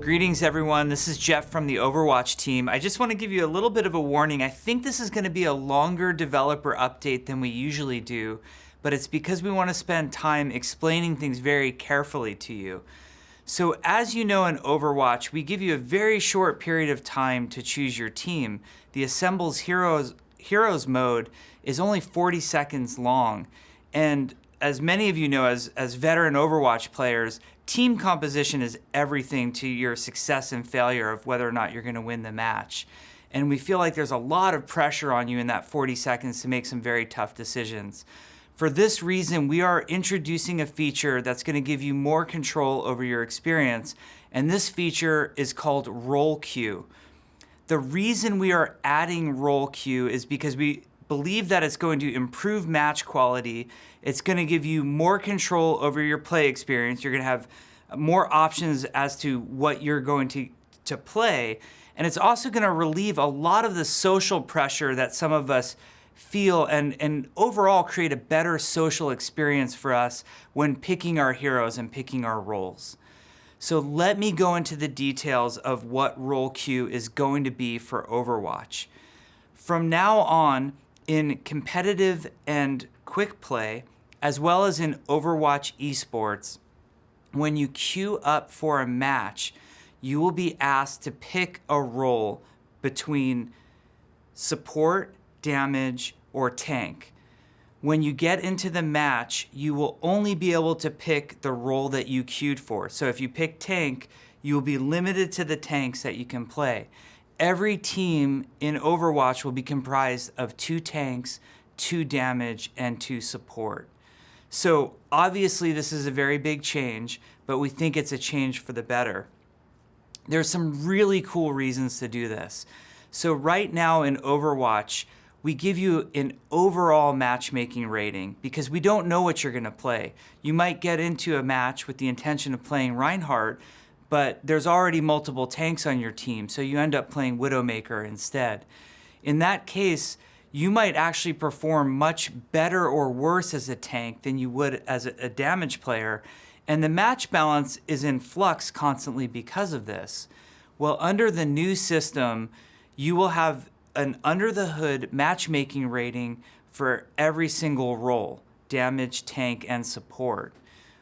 Greetings, everyone. This is Jeff from the Overwatch team. I just want to give you a little bit of a warning. I think this is going to be a longer developer update than we usually do, but it's because we want to spend time explaining things very carefully to you. So as you know in Overwatch, we give you a very short period of time to choose your team. The Assembles Heroes mode is only 40 seconds long, and as many of you know, as veteran Overwatch players, team composition is everything to your success and failure of whether or not you're going to win the match. And we feel like there's a lot of pressure on you in that 40 seconds to make some very tough decisions. For this reason, we are introducing a feature that's going to give you more control over your experience, and this feature is called Role Queue. The reason we are adding Role Queue is because we believe that it's going to improve match quality. It's going to give you more control over your play experience. You're going to have more options as to what you're going to play. And it's also going to relieve a lot of the social pressure that some of us feel and overall create a better social experience for us when picking our heroes and picking our roles. So let me go into the details of what Role Queue is going to be for Overwatch. From now on, in competitive and quick play, as well as in Overwatch esports, when you queue up for a match, you will be asked to pick a role between support, damage, or tank. When you get into the match, you will only be able to pick the role that you queued for. So if you pick tank, you will be limited to the tanks that you can play. Every team in Overwatch will be comprised of 2 tanks, 2 damage, and 2 support. So obviously this is a very big change, but we think it's a change for the better. There's some really cool reasons to do this. So right now in Overwatch, we give you an overall matchmaking rating because we don't know what you're going to play. You might get into a match with the intention of playing Reinhardt, but there's already multiple tanks on your team, so you end up playing Widowmaker instead. In that case, you might actually perform much better or worse as a tank than you would as a damage player, and the match balance is in flux constantly because of this. Well, under the new system, you will have an under-the-hood matchmaking rating for every single role, damage, tank, and support.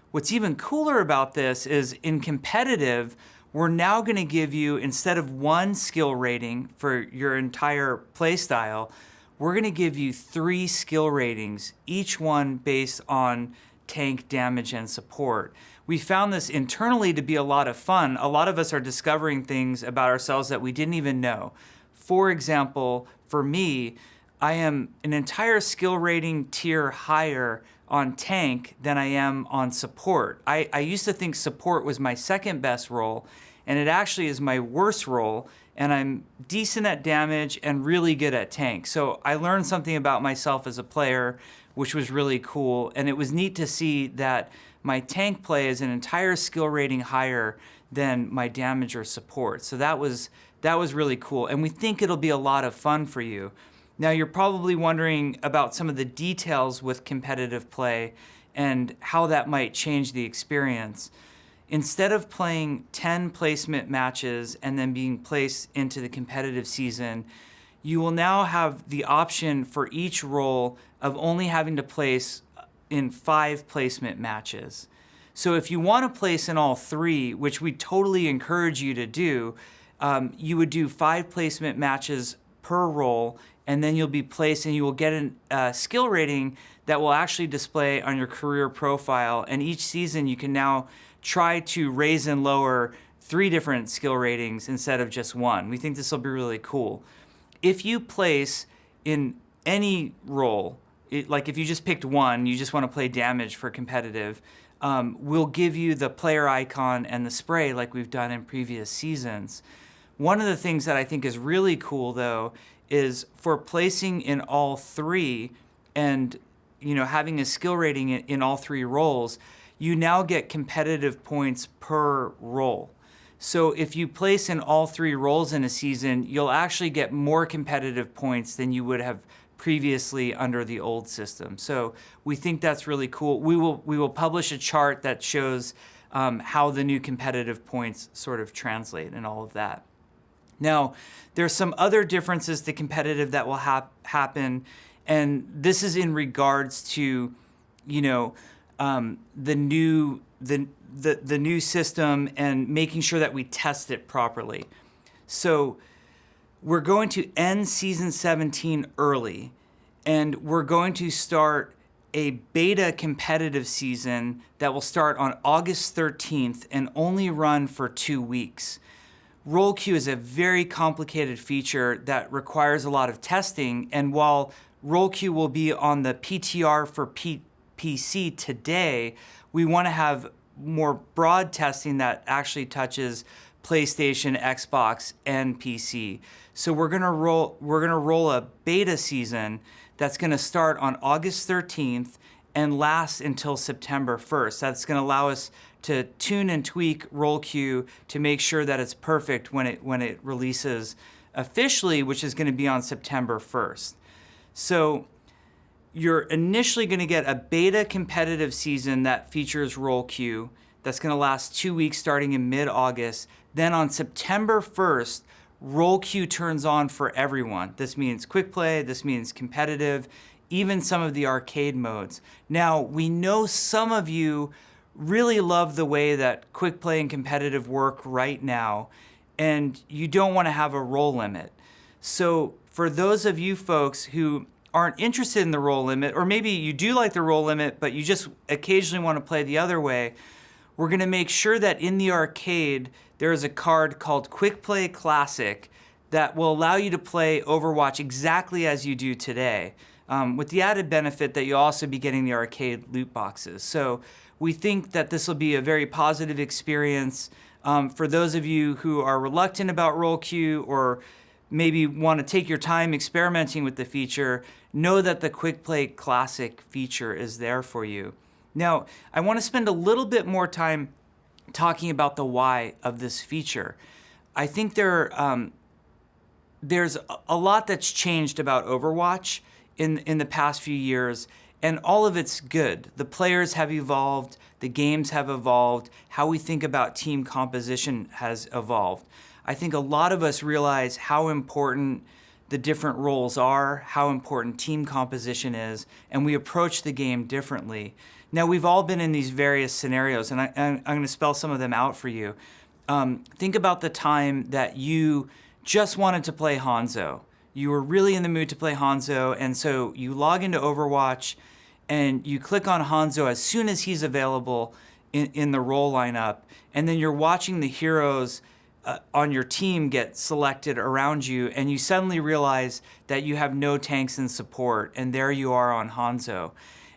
What's even cooler about this is in competitive, we're now going to give you, instead of 1 skill rating for your entire playstyle, we're going to give you 3 skill ratings, each one based on tank, damage, and support. We found this internally to be a lot of fun. A lot of us are discovering things about ourselves that we didn't even know. For example, for me, I am an entire skill rating tier higher on tank than I am on support. I used to think support was my second best role, and it actually is my worst role, and I'm decent at damage and really good at tank. So I learned something about myself as a player, which was really cool, and it was neat to see that my tank play is an entire skill rating higher than my damage or support. So that was really cool, and we think it'll be a lot of fun for you. Now you're probably wondering about some of the details with competitive play and how that might change the experience. Instead of playing 10 placement matches and then being placed into the competitive season, you will now have the option for each role of only having to place in 5 placement matches. So if you want to place in all 3, which we totally encourage you to do, you would do 5 placement matches per role, and then you'll be placed and you will get a skill rating that will actually display on your career profile. And each season you can now try to raise and lower 3 different skill ratings instead of just 1. We think this will be really cool. If you place in any role, like if you just picked 1, you just want to play damage for competitive, we'll give you the player icon and the spray like we've done in previous seasons. One of the things that I think is really cool though is for placing in all 3 and having a skill rating in all 3 roles, you now get competitive points per role. So if you place in all 3 roles in a season, you'll actually get more competitive points than you would have previously under the old system. So we think that's really cool. We will publish a chart that shows how the new competitive points sort of translate and all of that. Now, there's some other differences to competitive that will happen, and this is in regards to, the new system and making sure that we test it properly. So we're going to end season 17 early, and we're going to start a beta competitive season that will start on August 13th and only run for 2 weeks. Roll queue is a very complicated feature that requires a lot of testing, and while roll queue will be on the PTR for PC today, we want to have more broad testing that actually touches PlayStation, Xbox, and PC. So we're gonna roll a beta season that's gonna start on August 13th and last until September 1st. That's gonna allow us to tune and tweak roll queue to make sure that it's perfect when it releases officially, which is gonna be on September 1st. So you're initially gonna get a beta competitive season that features roll queue that's gonna last 2 weeks starting in mid-August. Then on September 1st, roll queue turns on for everyone. This means quick play, this means competitive, even some of the arcade modes. Now, we know some of you really love the way that quick play and competitive work right now, and you don't want to have a roll limit. So for those of you folks who aren't interested in the roll limit, or maybe you do like the roll limit, but you just occasionally want to play the other way, we're going to make sure that in the arcade there is a card called Quick Play Classic that will allow you to play Overwatch exactly as you do today, with the added benefit that you'll also be getting the arcade loot boxes. So we think that this will be a very positive experience for those of you who are reluctant about roll queue or maybe want to take your time experimenting with the feature. Know that the Quick Play Classic feature is there for you. Now, I want to spend a little bit more time talking about the why of this feature. I think there's a lot that's changed about Overwatch in the past few years, and all of it's good. The players have evolved, the games have evolved, how we think about team composition has evolved. I think a lot of us realize how important the different roles are, how important team composition is, and we approach the game differently. Now, we've all been in these various scenarios, and I'm going to spell some of them out for you. Think about the time that you just wanted to play Hanzo. You were really in the mood to play Hanzo, and so you log into Overwatch, and you click on Hanzo as soon as he's available in the role lineup, and then you're watching the heroes on your team get selected around you, and you suddenly realize that you have no tanks and support, and there you are on Hanzo.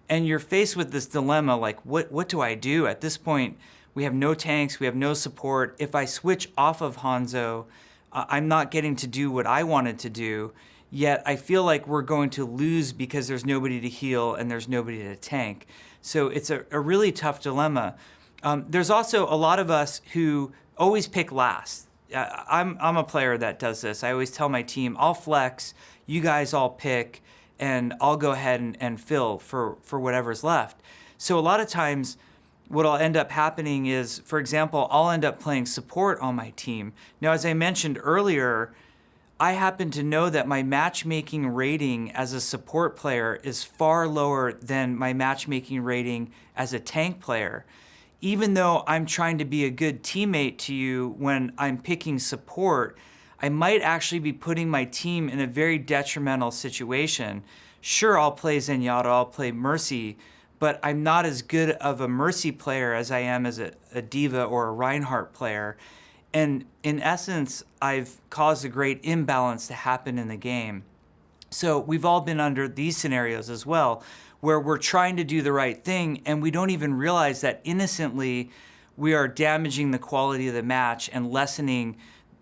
And you're faced with this dilemma, like, what do I do? At this point, we have no tanks, we have no support. If I switch off of Hanzo, I'm not getting to do what I wanted to do, yet I feel like we're going to lose because there's nobody to heal and there's nobody to tank. So it's a really tough dilemma. There's also a lot of us who always pick last. I'm a player that does this. I always tell my team, I'll flex, you guys all pick, and I'll go ahead and fill for whatever's left. So a lot of times what'll end up happening is, for example, I'll end up playing support on my team. Now, as I mentioned earlier, I happen to know that my matchmaking rating as a support player is far lower than my matchmaking rating as a tank player. Even though I'm trying to be a good teammate to you when I'm picking support, I might actually be putting my team in a very detrimental situation. Sure, I'll play Zenyatta, I'll play Mercy, but I'm not as good of a Mercy player as I am as a Diva or a Reinhardt player. And in essence, I've caused a great imbalance to happen in the game. So we've all been under these scenarios as well, where we're trying to do the right thing and we don't even realize that innocently we are damaging the quality of the match and lessening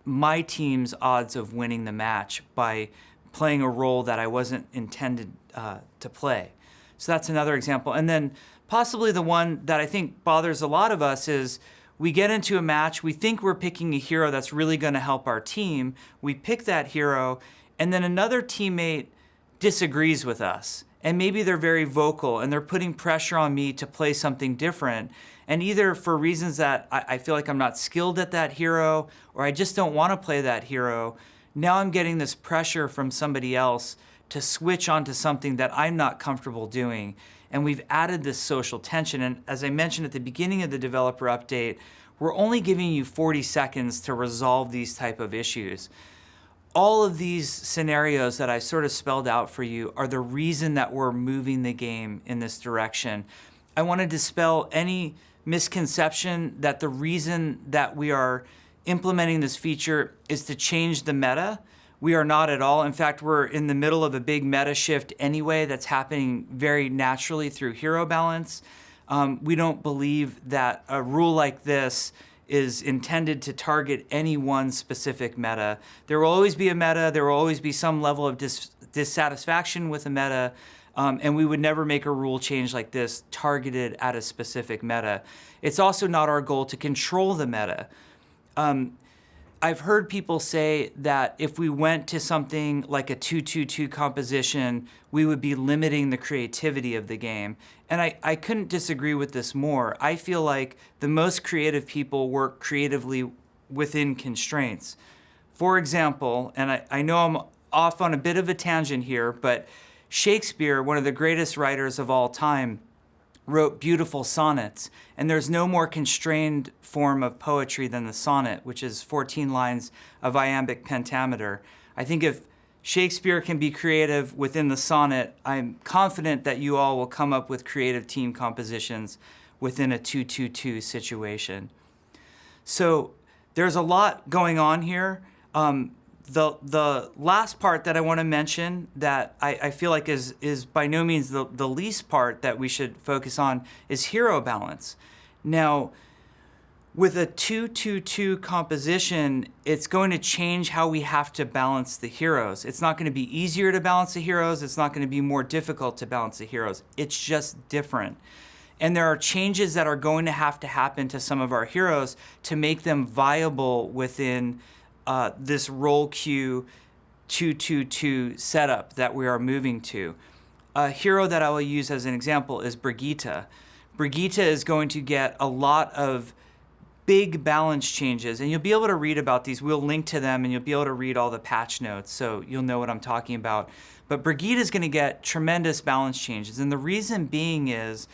my team's odds of winning the match by playing a role that I wasn't intended to play. So that's another example. And then possibly the one that I think bothers a lot of us is we get into a match, we think we're picking a hero that's really going to help our team, we pick that hero, and then another teammate disagrees with us and maybe they're very vocal and they're putting pressure on me to play something different. And either for reasons that I feel like I'm not skilled at that hero, or I just don't want to play that hero, now I'm getting this pressure from somebody else to switch onto something that I'm not comfortable doing. And we've added this social tension. And as I mentioned at the beginning of the developer update, we're only giving you 40 seconds to resolve these type of issues. All of these scenarios that I sort of spelled out for you are the reason that we're moving the game in this direction. I want to dispel any misconception that the reason that we are implementing this feature is to change the meta. We are not at all. In fact, we're in the middle of a big meta shift anyway that's happening very naturally through hero balance. We don't believe that a rule like this is intended to target any one specific meta. There will always be a meta. There will always be some level of dissatisfaction with a meta. And we would never make a rule change like this targeted at a specific meta. It's also not our goal to control the meta. I've heard people say that if we went to something like a 2-2-2 composition, we would be limiting the creativity of the game. And I couldn't disagree with this more. I feel like the most creative people work creatively within constraints. For example, and I know I'm off on a bit of a tangent here, but Shakespeare, one of the greatest writers of all time, wrote beautiful sonnets. And there's no more constrained form of poetry than the sonnet, which is 14 lines of iambic pentameter. I think if Shakespeare can be creative within the sonnet, I'm confident that you all will come up with creative team compositions within a 2-2-2 situation. So there's a lot going on here. The last part that I want to mention that I feel like is by no means the least part that we should focus on is hero balance. Now, with a 2-2-2 composition, it's going to change how we have to balance the heroes. It's not going to be easier to balance the heroes. It's not going to be more difficult to balance the heroes. It's just different. And there are changes that are going to happen to some of our heroes to make them viable within this role queue 2-2-2 setup that we are moving to. A hero that I will use as an example is Brigitte. Brigitte is going to get a lot of big balance changes, and you'll be able to read about these. We'll link to them, and you'll be able to read all the patch notes, so you'll know what I'm talking about. But Brigitte is going to get tremendous balance changes, and the reason being is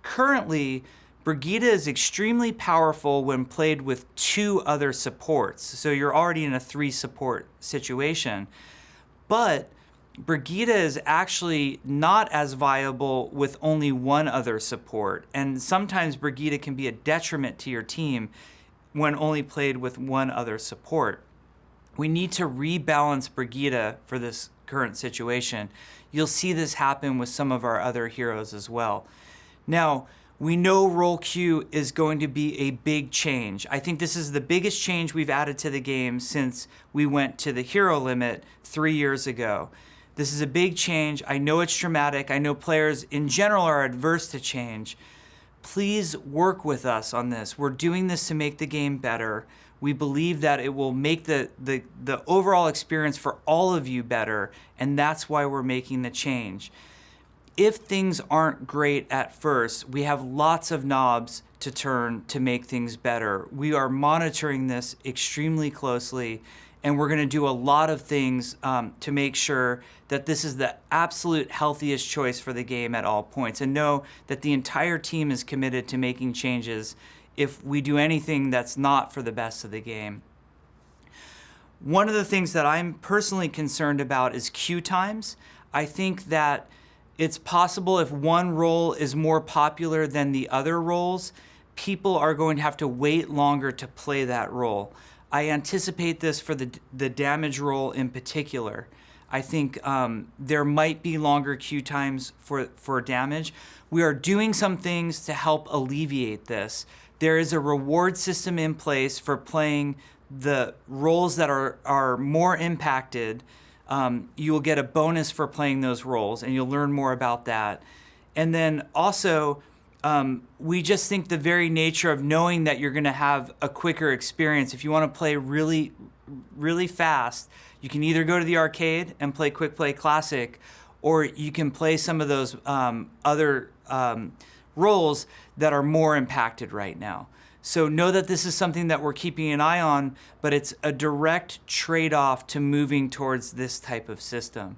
currently Brigitte is extremely powerful when played with 2 other supports. So you're already in a 3 support situation. But Brigitte is actually not as viable with only 1 other support. And sometimes Brigitte can be a detriment to your team when only played with 1 other support. We need to rebalance Brigitte for this current situation. You'll see this happen with some of our other heroes as well. Now, we know role queue is going to be a big change. I think this is the biggest change we've added to the game since we went to the hero limit 3 years ago. This is a big change. I know it's dramatic. I know players in general are adverse to change. Please work with us on this. We're doing this to make the game better. We believe that it will make the overall experience for all of you better, and that's why we're making the change. If things aren't great at first, we have lots of knobs to turn to make things better. We are monitoring this extremely closely, and we're going to do a lot of things to make sure that this is the absolute healthiest choice for the game at all points. And know that the entire team is committed to making changes if we do anything that's not for the best of the game. One of the things that I'm personally concerned about is queue times. I think that it's possible if one role is more popular than the other roles, people are going to have to wait longer to play that role. I anticipate this for the damage role in particular. I think there might be longer queue times for damage. We are doing some things to help alleviate this. There is a reward system in place for playing the roles that are more impacted. You will get a bonus for playing those roles, and you'll learn more about that. And then also, we just think the very nature of knowing that you're going to have a quicker experience. If you want to play really, really fast, you can either go to the arcade and play Quick Play Classic, or you can play some of those other roles that are more impacted right now. So know that this is something that we're keeping an eye on, but it's a direct trade-off to moving towards this type of system.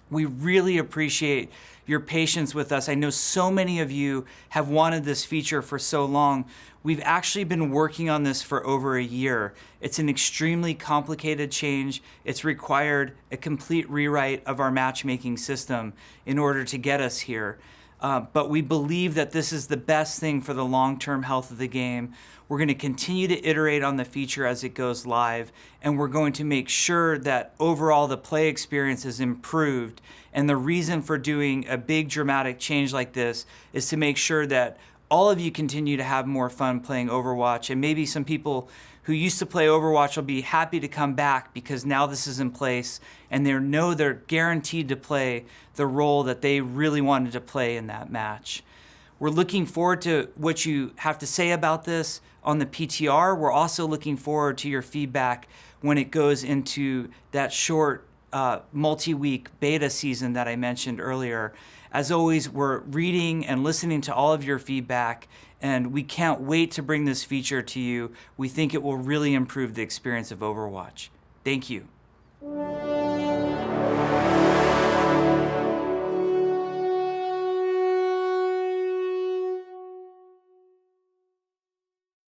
We really appreciate your patience with us. I know so many of you have wanted this feature for so long. We've actually been working on this for over a year. It's an extremely complicated change. It's required a complete rewrite of our matchmaking system in order to get us here. But we believe that this is the best thing for the long-term health of the game. We're going to continue to iterate on the feature as it goes live, and we're going to make sure that overall the play experience is improved. And the reason for doing a big dramatic change like this is to make sure that all of you continue to have more fun playing Overwatch, and maybe some people who used to play Overwatch will be happy to come back because now this is in place and they know they're guaranteed to play the role that they really wanted to play in that match. We're looking forward to what you have to say about this on the PTR. We're also looking forward to your feedback when it goes into that short multi-week beta season that I mentioned earlier. As always, we're reading and listening to all of your feedback, and we can't wait to bring this feature to you. We think it will really improve the experience of Overwatch. Thank you.